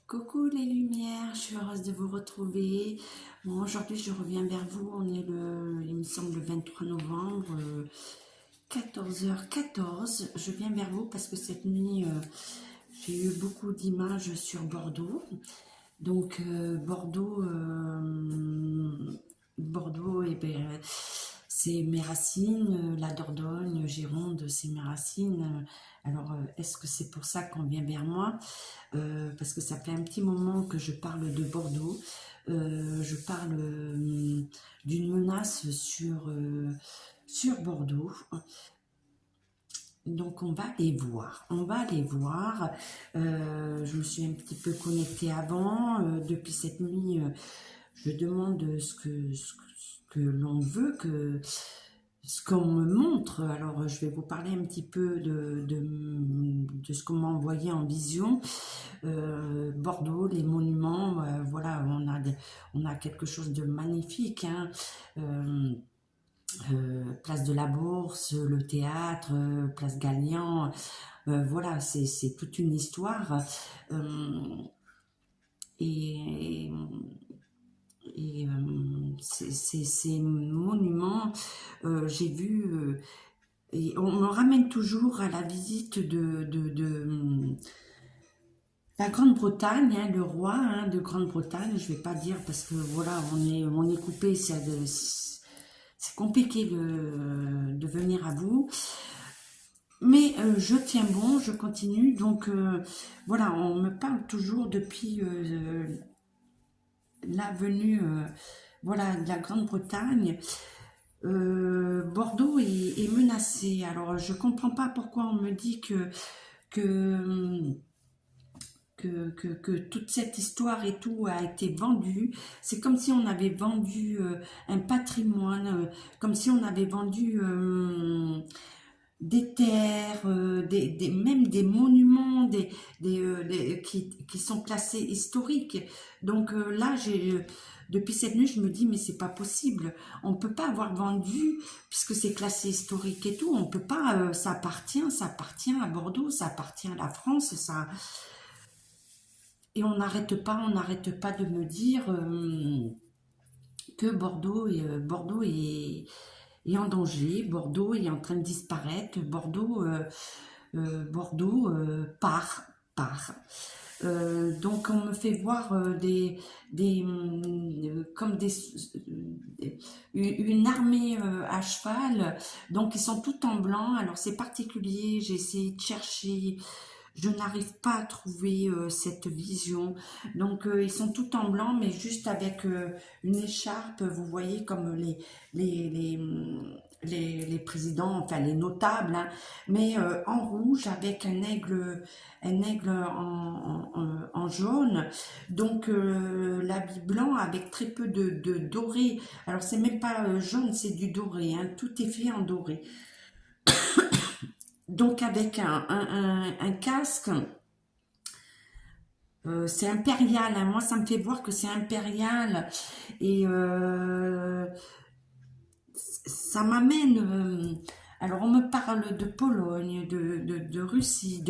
Coucou les lumières, je suis heureuse de vous retrouver. Bon, aujourd'hui, je reviens vers vous. On est il me semble, le 23 novembre, 14h14. Je viens vers vous parce que cette nuit, j'ai eu beaucoup d'images sur Bordeaux. Donc, Bordeaux, eh ben, c'est mes racines, la Dordogne, Gironde, c'est mes racines. Alors, est-ce que c'est pour ça qu'on vient vers moi? Parce que ça fait un petit moment que je parle de Bordeaux. Je parle d'une menace sur Bordeaux. Donc on va les voir, je me suis un petit peu connectée avant. Depuis cette nuit, je demande ce que l'on veut, ce qu'on me montre. Alors je vais vous parler un petit peu de ce qu'on m'a envoyé en vision. Bordeaux, les monuments, voilà, on a quelque chose de magnifique, hein. Place de la Bourse, le théâtre, place Gallian, voilà, c'est toute une histoire. Et, et ces monuments, j'ai vu, et on me ramène toujours à la visite de la Grande-Bretagne, hein, le roi, hein, de Grande-Bretagne. Je vais pas dire parce que voilà, on est coupé, c'est compliqué de venir à vous. Mais je tiens bon, je continue. Donc voilà, on me parle toujours depuis la venue voilà, de la Grande-Bretagne. Bordeaux est menacé. Alors je comprends pas pourquoi on me dit que que toute cette histoire et tout a été vendue. C'est comme si on avait vendu un patrimoine, comme si on avait vendu des terres, même des monuments, qui sont classés historiques. Donc là, depuis cette nuit, je me dis, mais c'est pas possible. On peut pas avoir vendu, puisque c'est classé historique et tout, on peut pas, ça appartient à Bordeaux, ça appartient à la France, ça. Et on n'arrête pas de me dire que Bordeaux est en danger, Bordeaux est en train de disparaître, Bordeaux part. Donc on me fait voir comme une armée à cheval. Donc ils sont tout en blanc. Alors c'est particulier. J'ai essayé de chercher. Je n'arrive pas à trouver cette vision. Donc ils sont tout en blanc, mais juste avec une écharpe, vous voyez, comme les, les, les présidents, enfin les notables, hein, mais en rouge avec un aigle en jaune. Donc l'habit blanc avec très peu de doré. Alors c'est même pas jaune, c'est du doré, hein, tout est fait en doré. Donc avec un casque. C'est impérial, hein. Moi ça me fait voir que c'est impérial et ça m'amène. Alors on me parle de Pologne, de Russie,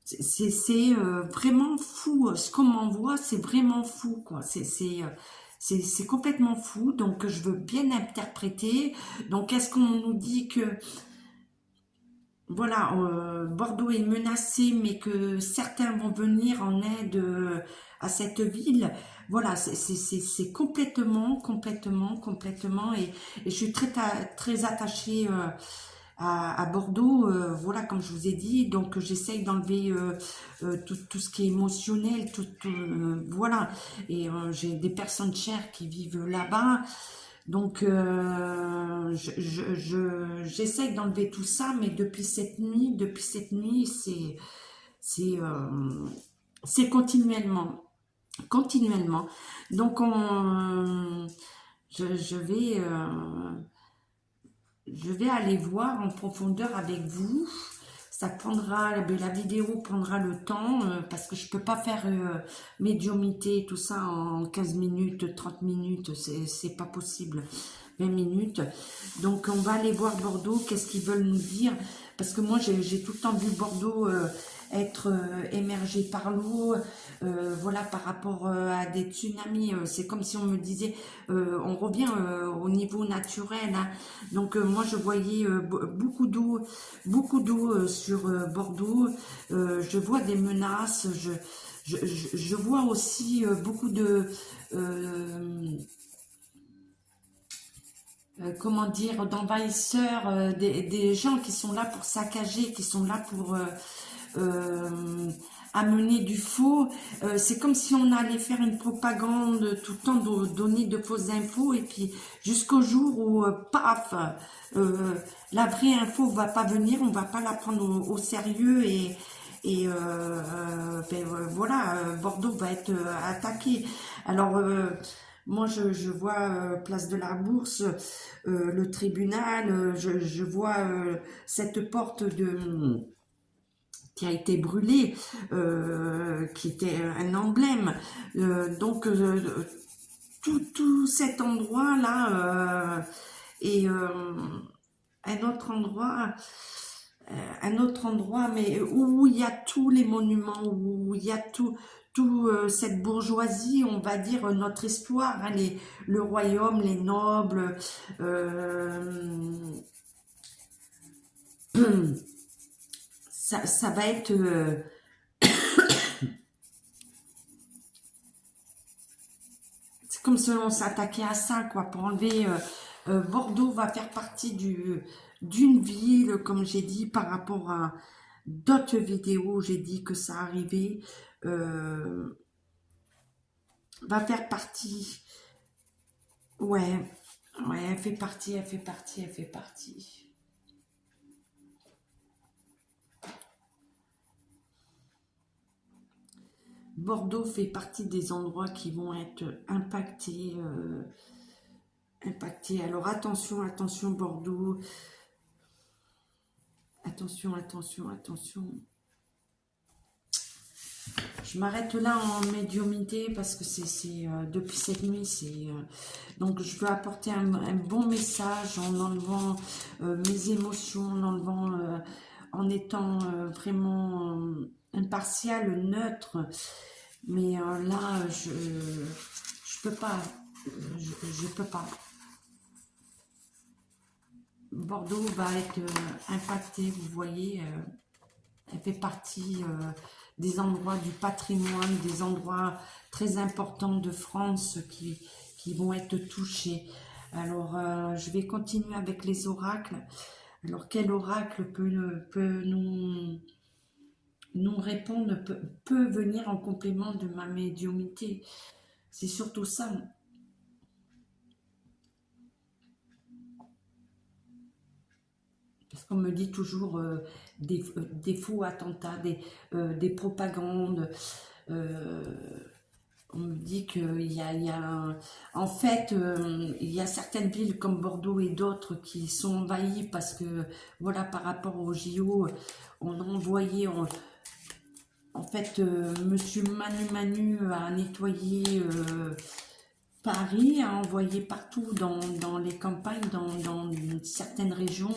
c'est vraiment fou. Ce qu'on m'envoie, c'est vraiment fou, quoi. C'est complètement fou. Donc je veux bien interpréter. Donc est-ce qu'on nous dit que voilà, Bordeaux est menacé, mais que certains vont venir en aide à cette ville. Voilà, c'est complètement, et je suis très attachée à Bordeaux. Voilà, comme je vous ai dit, donc j'essaye d'enlever tout ce qui est émotionnel, voilà. Et j'ai des personnes chères qui vivent là-bas. Donc, j'essaye d'enlever tout ça, mais depuis cette nuit, c'est, euh, c'est continuellement. Donc, je, je vais, euh, je vais aller voir en profondeur avec vous. Ça prendra, la vidéo prendra le temps parce que je peux pas faire médiumité, tout ça en 15 minutes, 30 minutes, c'est pas possible. 20 minutes. Donc on va aller voir Bordeaux, qu'est-ce qu'ils veulent nous dire. Parce que moi j'ai tout le temps vu Bordeaux être émergé par l'eau, voilà, par rapport à des tsunamis. C'est comme si on me disait, on revient au niveau naturel, hein. Donc moi je voyais beaucoup d'eau sur Bordeaux. Je vois des menaces. Je vois aussi beaucoup de comment dire, d'envahisseurs, des gens qui sont là pour saccager, qui sont là pour euh, amener du faux. C'est comme si on allait faire une propagande tout le temps, donner de fausses infos, et puis jusqu'au jour où, paf, euh, la vraie info va pas venir, on va pas la prendre au sérieux, voilà, Bordeaux va être attaqué. Alors, moi, je vois place de la Bourse, le tribunal, je vois cette porte qui a été brûlée, qui était un emblème. Donc, tout cet endroit-là est un autre endroit, mais où il y a tous les monuments, où il y a tout cette bourgeoisie, on va dire notre histoire, hein, le royaume, les nobles, ça va être c'est comme si on s'attaquait à ça, quoi, pour enlever. Bordeaux va faire partie d'une ville, comme j'ai dit, par rapport à d'autres vidéos, j'ai dit que ça arrivait, euh, va faire partie. Ouais, ouais, elle fait partie, elle fait partie, elle fait partie. Bordeaux fait partie des endroits qui vont être impactés. Impactés. Alors attention, attention Bordeaux. Attention, attention, attention. Je m'arrête là en médiumnité parce que c'est depuis cette nuit, donc je veux apporter un bon message en enlevant mes émotions, en enlevant, en étant vraiment impartial, neutre. Mais là, je peux pas, je peux pas. Bordeaux va être impacté, vous voyez. Elle fait partie des endroits du patrimoine, des endroits très importants de France qui vont être touchés. Alors, je vais continuer avec les oracles. Alors, quel oracle peut nous répondre, peut venir en complément de ma médiumnité? C'est surtout ça. Parce qu'on me dit toujours des faux attentats, des propagandes. On me dit en fait, il y a certaines villes comme Bordeaux et d'autres qui sont envahies parce que, voilà, par rapport aux JO, on a envoyé, en fait, Monsieur Manu a nettoyé Paris, a envoyé partout dans les campagnes, dans certaines régions,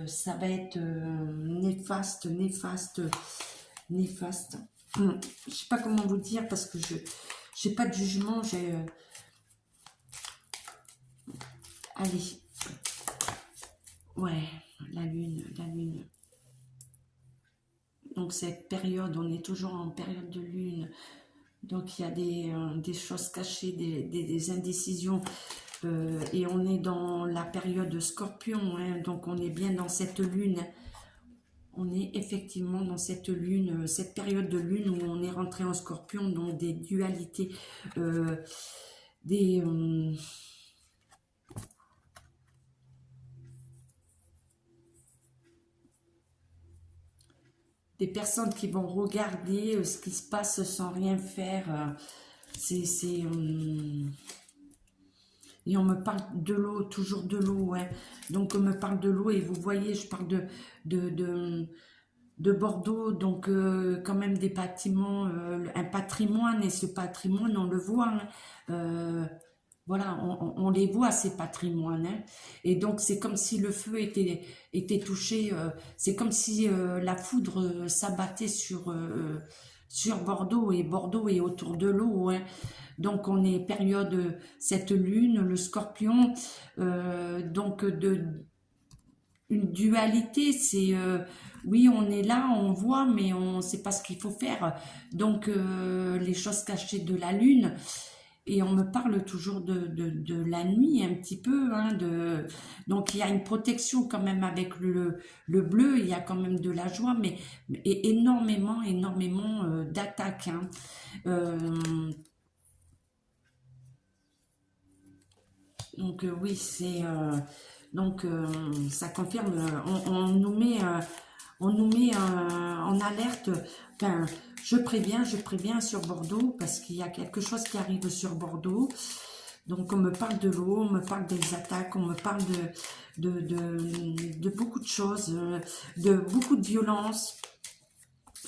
ça va être néfaste, néfaste, néfaste. Je sais pas comment vous dire parce que je n'ai pas de jugement. Allez, ouais, la lune, la lune. Donc cette période, on est toujours en période de lune. Donc il y a des choses cachées, des indécisions. Et on est dans la période scorpion, hein, donc on est bien dans cette lune. On est effectivement dans cette lune, cette période de lune où on est rentré en scorpion, donc des dualités, des personnes qui vont regarder ce qui se passe sans rien faire. Et on me parle de l'eau, toujours de l'eau, ouais. Donc on me parle de l'eau et vous voyez, je parle de Bordeaux, donc quand même des bâtiments, un patrimoine, et ce patrimoine, on le voit, hein, voilà, on les voit, ces patrimoines, hein. Et donc, c'est comme si le feu était touché, c'est comme si la foudre s'abattait sur Bordeaux, et Bordeaux est autour de l'eau, hein. Donc, on est période, cette lune, le scorpion, donc une dualité, c'est oui, on est là, on voit, mais on ne sait pas ce qu'il faut faire. Donc, les choses cachées de la lune. Et on me parle toujours de la nuit un petit peu, hein, donc il y a une protection quand même avec le bleu, il y a quand même de la joie, mais et énormément, énormément d'attaques, hein. Euh, donc oui, c'est donc ça confirme, on nous met en alerte. Enfin, je préviens sur Bordeaux parce qu'il y a quelque chose qui arrive sur Bordeaux. Donc on me parle de l'eau, on me parle des attaques, on me parle de beaucoup de choses, de beaucoup de violence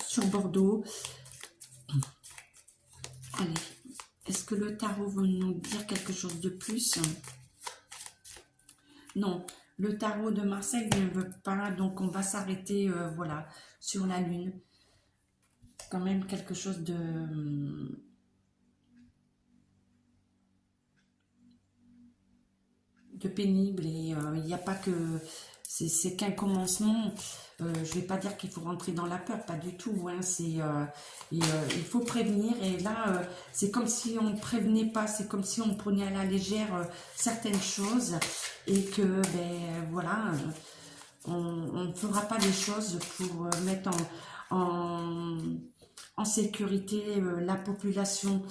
sur Bordeaux. Allez, est-ce que le tarot veut nous dire quelque chose de plus? Non, le tarot de Marseille ne veut pas, donc on va s'arrêter, voilà, sur la lune. Quand même quelque chose de pénible, et il n'y a pas que... C'est qu'un commencement. Je vais pas dire qu'il faut rentrer dans la peur, pas du tout, hein, il faut prévenir, et là, c'est comme si on ne prévenait pas, c'est comme si on prenait à la légère certaines choses, et que, ben, voilà, on ne fera pas les choses pour mettre en sécurité la population.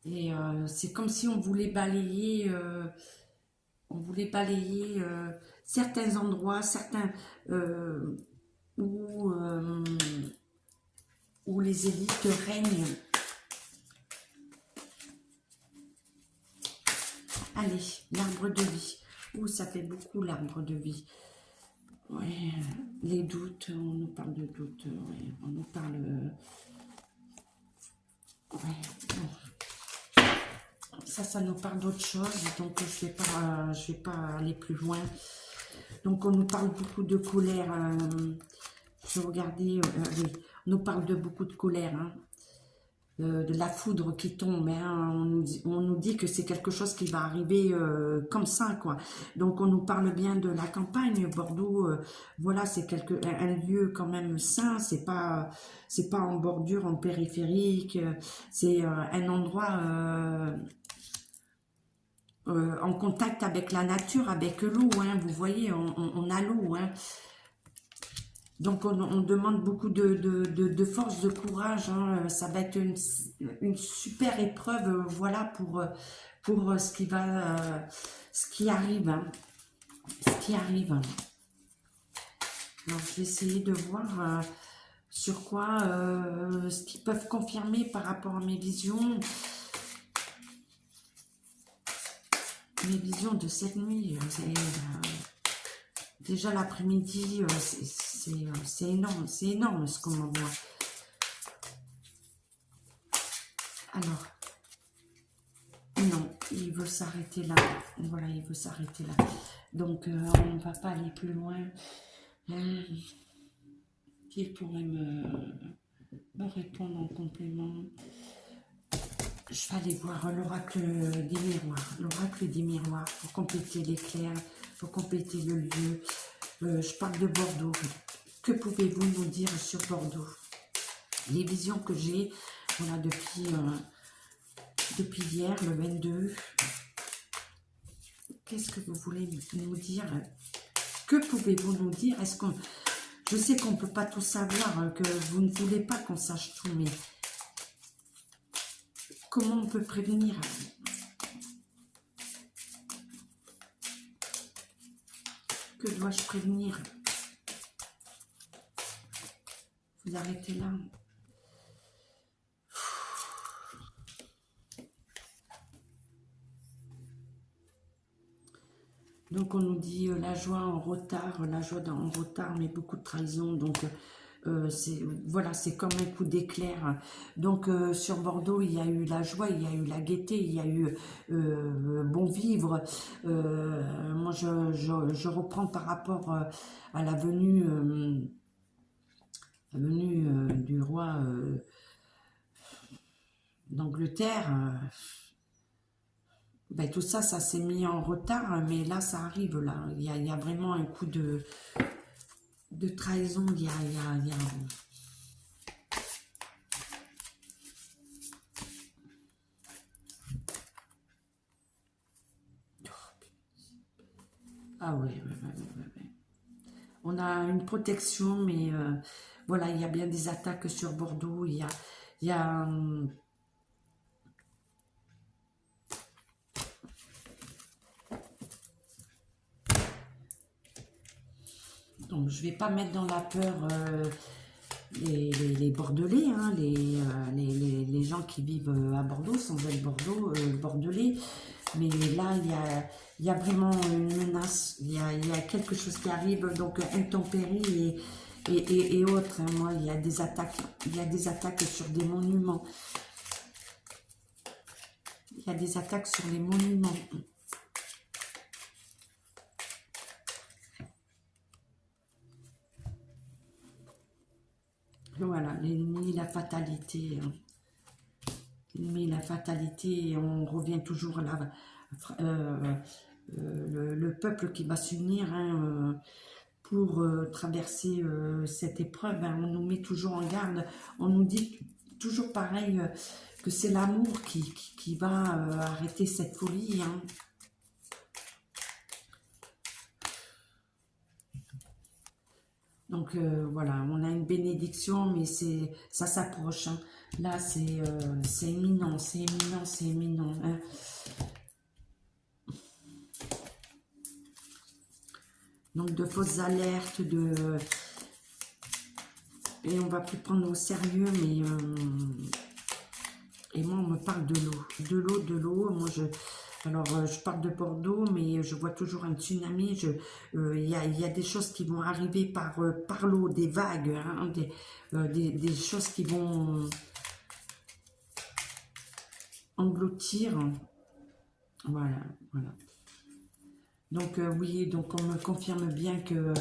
Et c'est comme si on voulait balayer certains endroits, certains euh, où, euh, où les élites règnent. Allez, l'arbre de vie. Ouh, ça fait beaucoup l'arbre de vie. Ouais, les doutes, on nous parle de doutes, ouais, on nous parle... ouais, bon. Ça nous parle d'autre chose, donc je vais pas aller plus loin. Donc on nous parle beaucoup de colère. Je vais regarder, oui, on nous parle de beaucoup de colère, hein, de la foudre qui tombe, hein. On nous dit que c'est quelque chose qui va arriver comme ça, quoi. Donc on nous parle bien de la campagne, Bordeaux, voilà, c'est un lieu quand même sain, c'est pas en bordure, en périphérique, c'est un endroit en contact avec la nature, avec l'eau, hein, vous voyez, on a l'eau, hein. Donc on demande beaucoup de force, de courage, hein. Ça va être une super épreuve, voilà, pour ce qui arrive, hein. Ce qui arrive. Alors je vais essayer de voir sur quoi, ce qu'ils peuvent confirmer par rapport à mes visions. Mes visions de cette nuit, déjà l'après-midi, c'est énorme ce qu'on m'envoie. Alors, non, il veut s'arrêter là. Voilà, il veut s'arrêter là. Donc, on ne va pas aller plus loin. Qui pourrait me répondre en complément? Je vais aller voir l'oracle des miroirs. L'oracle des miroirs pour compléter l'éclair, pour compléter le lieu. Je parle de Bordeaux. Que pouvez-vous nous dire sur Bordeaux? Les visions que j'ai, voilà, depuis hier, le 22. Qu'est-ce que vous voulez nous dire? Que pouvez-vous nous dire? Je sais qu'on ne peut pas tout savoir, que vous ne voulez pas qu'on sache tout, mais comment on peut prévenir? Que dois-je prévenir? Vous arrêtez là. Donc on nous dit la joie en retard, la joie en retard, mais beaucoup de trahison. Donc voilà, c'est comme un coup d'éclair. Donc sur Bordeaux, il y a eu la joie, il y a eu la gaieté, il y a eu bon vivre. Moi, je reprends par rapport à la venue du roi d'Angleterre. Ben, tout ça, ça s'est mis en retard, mais là, ça arrive. Là, il y a vraiment un coup de trahison. Ah oui, ouais, ouais, ouais, ouais. On a une protection, mais voilà, il y a bien des attaques sur Bordeaux. Il y a donc je vais pas mettre dans la peur les Bordelais, hein, les gens qui vivent à Bordeaux, sans être Bordelais. Mais là, il y a vraiment une menace, il y a quelque chose qui arrive, donc intempéries et autres. Hein. Moi, il y a des attaques sur des monuments. Il y a des attaques sur les monuments. Voilà, l'ennemi, la fatalité. Hein. L'ennemi, la fatalité, on revient toujours là. Le peuple qui va s'unir hein, pour traverser cette épreuve, hein, on nous met toujours en garde, on nous dit toujours pareil que c'est l'amour qui va arrêter cette folie. Hein. Donc voilà, on a une bénédiction, mais ça s'approche. Hein. Là, c'est imminent, c'est imminent, c'est imminent. Hein. Donc de fausses alertes, et on va plus prendre au sérieux, mais et moi on me parle de l'eau, de l'eau. Moi je parle de Bordeaux, mais je vois toujours un tsunami. Il y a des choses qui vont arriver par l'eau, des vagues, hein, des choses qui vont engloutir. Voilà, voilà. Donc oui, donc on me confirme bien que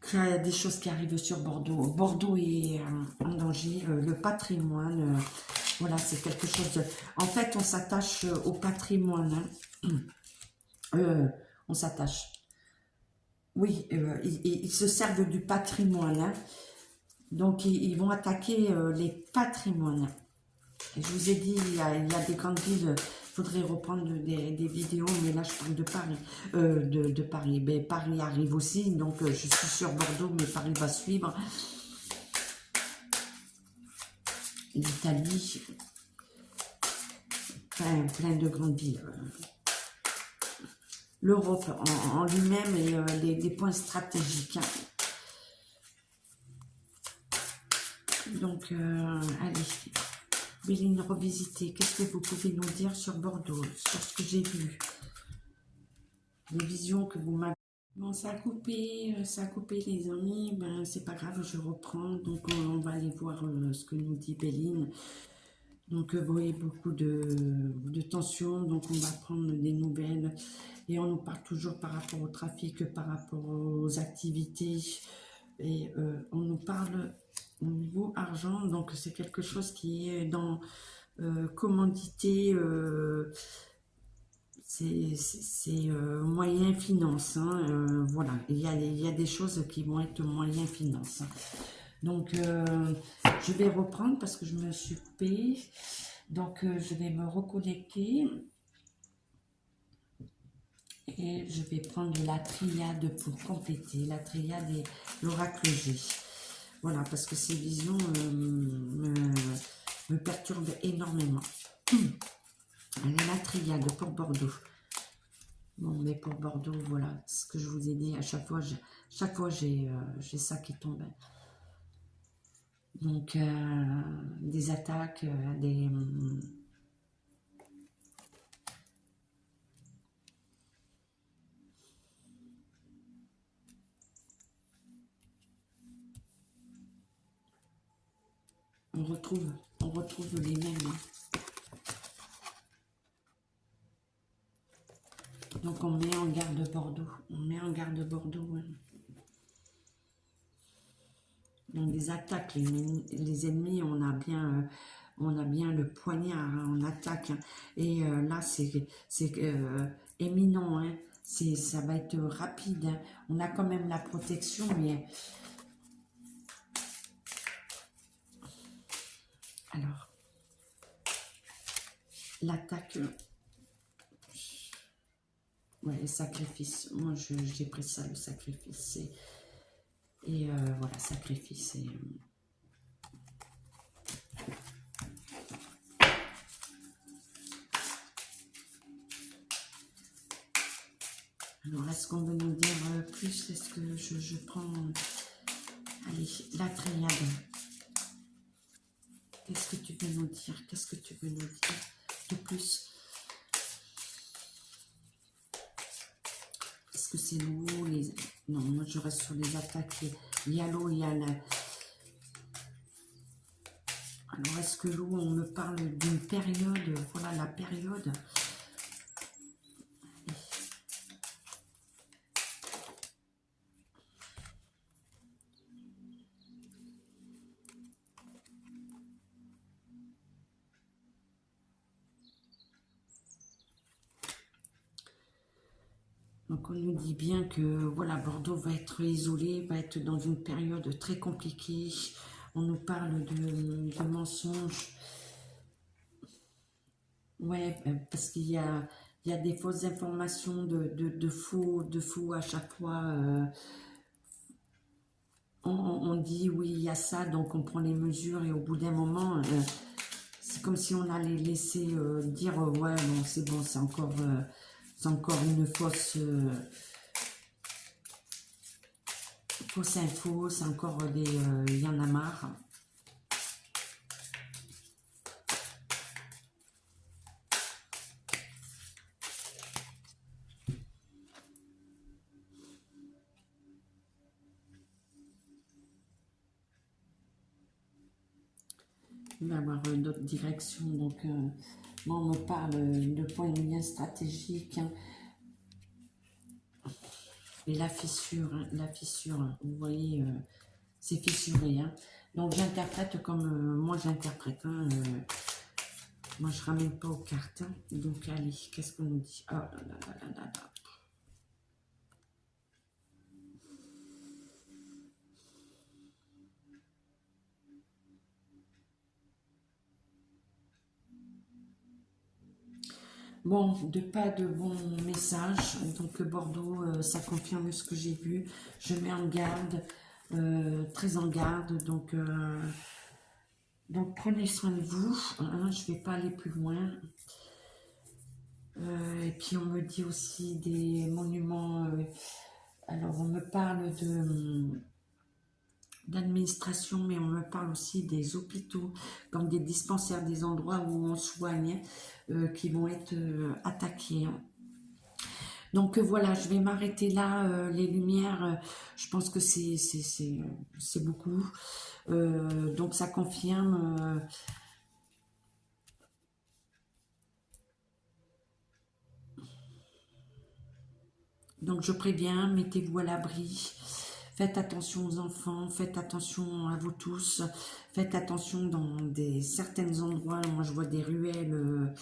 qu'il y a des choses qui arrivent sur Bordeaux. Bordeaux est en danger, le patrimoine, voilà, c'est quelque chose de... En fait, on s'attache au patrimoine, hein. On s'attache. Oui, ils se servent du patrimoine, hein. Donc ils vont attaquer les patrimoines. Et je vous ai dit, il y a des grandes villes, il faudrait reprendre des vidéos, mais là je parle de Paris. De Paris. Mais Paris arrive aussi, donc je suis sur Bordeaux, mais Paris va suivre. L'Italie, plein de grandes villes. L'Europe en lui-même et des points stratégiques. Hein. Donc, allez. Béline revisiter. Qu'est-ce que vous pouvez nous dire sur Bordeaux, sur ce que j'ai vu? Les visions que vous m'avez... Bon, ça a coupé les amis, ben c'est pas grave, je reprends, donc on va aller voir ce que nous dit Béline. Donc vous voyez beaucoup de tension, donc on va prendre des nouvelles et on nous parle toujours par rapport au trafic, par rapport aux activités et on nous parle au niveau argent, donc c'est quelque chose qui est dans commandité, c'est moyen finance, hein, voilà, il y a des choses qui vont être moyen finance. Hein. Donc, je vais reprendre parce que je me suis coupée. Donc, je vais me reconnecter. Et je vais prendre la triade pour compléter. La triade et l'oracle G. Voilà, parce que ces visions me perturbent énormément. Allez, la triade pour Bordeaux. Bon, mais pour Bordeaux, voilà, ce que je vous ai dit, à chaque fois, j'ai ça qui tombe. Donc, des attaques, des... on retrouve les mêmes. Donc on met en garde Bordeaux. On met en garde Bordeaux. Ouais. Donc des attaques, les ennemis, on a bien le poignard, hein, on attaque. Hein. Et là, c'est éminent. Hein. Ça va être rapide. Hein. On a quand même la protection, mais... Alors, l'attaque... Ouais, le sacrifice. Moi, j'ai pris ça, le sacrifice. Et voilà, sacrifice. Alors, est-ce qu'on veut nous dire plus? Est-ce que je prends... Allez, la triade. Qu'est-ce que tu veux nous dire? Qu'est-ce que tu veux nous dire de plus? Est-ce que c'est l'eau? Non, moi je reste sur les attaques. Il y a l'eau, il y a la... Alors, est-ce que l'eau, on me parle d'une période? Voilà la période. Donc on nous dit bien que voilà, Bordeaux va être isolé, va être dans une période très compliquée. On nous parle de mensonges. Ouais, parce qu'il y a des fausses informations, de faux à chaque fois. On dit oui, il y a ça, donc on prend les mesures et au bout d'un moment, c'est comme si on allait laisser dire ouais, non, c'est bon, c'est encore une fausse info, c'est encore il y en a marre. Il va y avoir d'autres directions, donc moi on me parle de points de lien stratégique. Hein. Et la fissure, hein, vous voyez, c'est fissuré. Hein. Donc j'interprète comme moi j'interprète. Hein, moi je ramène pas aux cartes. Hein. Donc allez, qu'est-ce qu'on nous dit? Oh là là là là là là. Bon, pas de bons messages. Donc Bordeaux, ça confirme ce que j'ai vu. Je mets en garde, très en garde. Donc prenez soin de vous. Hein, je ne vais pas aller plus loin. Et puis on me dit aussi des monuments. Alors on me parle d'administration, mais on me parle aussi des hôpitaux, comme des dispensaires, des endroits où on soigne, qui vont être attaqués. Hein. Donc voilà, je vais m'arrêter là. Les lumières, je pense que c'est beaucoup. Donc ça confirme. Donc je préviens, mettez-vous à l'abri. Faites attention aux enfants, faites attention à vous tous, faites attention dans certains endroits. Moi, je vois des ruelles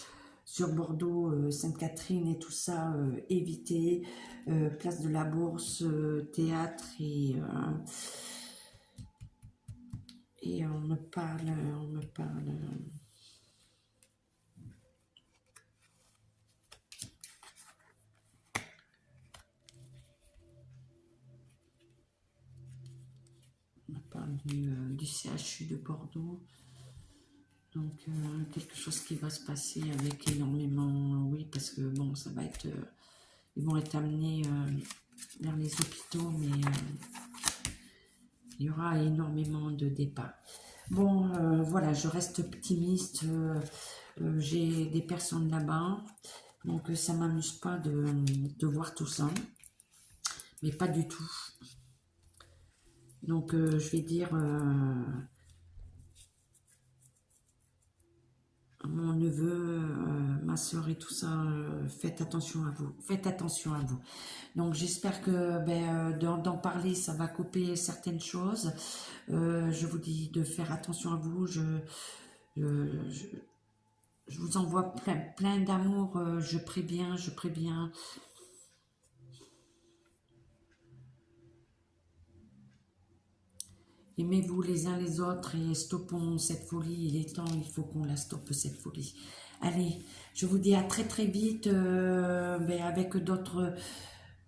sur Bordeaux, Sainte-Catherine et tout ça. Évitez, place de la Bourse, théâtre et on me parle. Du CHU de Bordeaux. Donc, quelque chose qui va se passer avec énormément... Oui, parce que, bon, ça va être... ils vont être amenés vers les hôpitaux, mais il y aura énormément de départs. Bon, voilà, je reste optimiste. J'ai des personnes là-bas. Donc, ça ne m'amuse pas de voir tout ça. Mais pas du tout. Donc, je vais dire... mon neveu, ma soeur et tout ça, faites attention à vous. Faites attention à vous. Donc j'espère que d'en parler, ça va couper certaines choses. Je vous dis de faire attention à vous. Je, je vous envoie plein d'amour. Je préviens, je préviens. Aimez-vous les uns les autres et stoppons cette folie. Il est temps, il faut qu'on la stoppe, cette folie. Allez, je vous dis à très vite avec d'autres,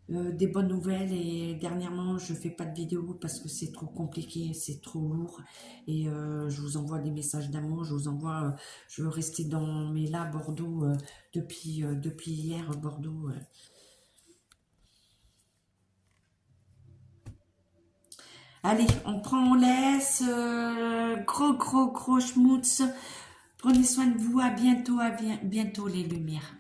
des bonnes nouvelles. Et dernièrement, je fais pas de vidéo parce que c'est trop compliqué, c'est trop lourd. Et je vous envoie des messages d'amour, je vous envoie, je veux rester dans, mais là, Bordeaux, depuis hier, Bordeaux... Allez, on prend, on laisse. Gros schmutz. Prenez soin de vous. À bientôt, bientôt les lumières.